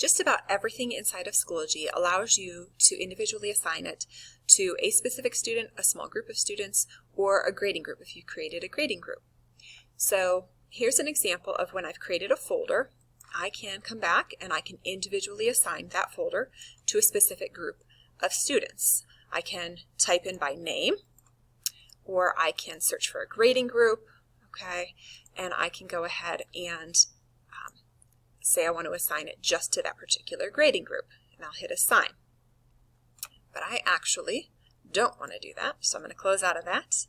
just about everything inside of Schoology allows you to individually assign it to a specific student, a small group of students, or a grading group if you created a grading group. So here's an example of when I've created a folder. I can come back and I can individually assign that folder to a specific group of students. I can type in by name, or I can search for a grading group, okay, and I can go ahead and say I want to assign it just to that particular grading group, and I'll hit assign. But I actually don't want to do that, so I'm going to close out of that.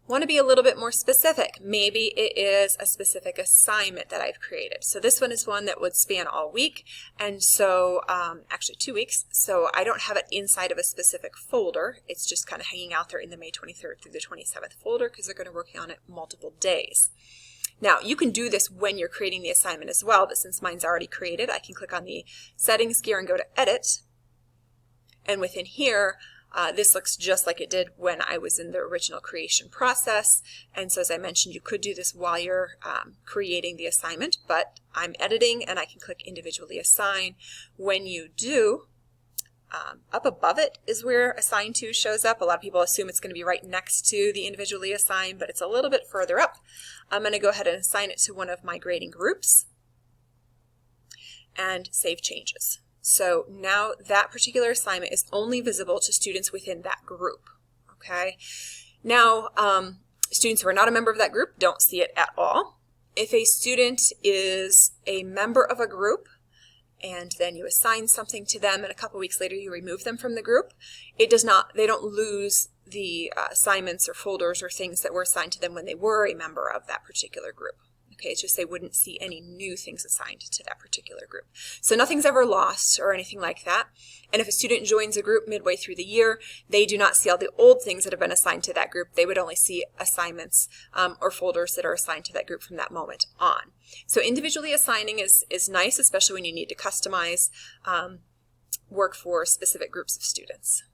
Want to be a little bit more specific. Maybe it is a specific assignment that I've created. So this one is one that would span all week, and so actually 2 weeks, so I don't have it inside of a specific folder. It's just kind of hanging out there in the May 23rd through the 27th folder because they're going to work on it multiple days. Now, you can do this when you're creating the assignment as well, but since mine's already created, I can click on the settings gear and go to edit. And within here, this looks just like it did when I was in the original creation process. And so as I mentioned, you could do this while you're creating the assignment, but I'm editing and I can click individually assign. When you do, up above it is where assign to shows up. A lot of people assume it's going to be right next to the individually assigned, but it's a little bit further up. I'm going to go ahead and assign it to one of my grading groups and save changes. So now that particular assignment is only visible to students within that group, okay? Now, students who are not a member of that group don't see it at all. If a student is a member of a group and then you assign something to them and a couple weeks later you remove them from the group, they don't lose the assignments or folders or things that were assigned to them when they were a member of that particular group. Okay, it's just they wouldn't see any new things assigned to that particular group. So nothing's ever lost or anything like that. And if a student joins a group midway through the year, they do not see all the old things that have been assigned to that group. They would only see assignments or folders that are assigned to that group from that moment on. So individually assigning is nice, especially when you need to customize work for specific groups of students.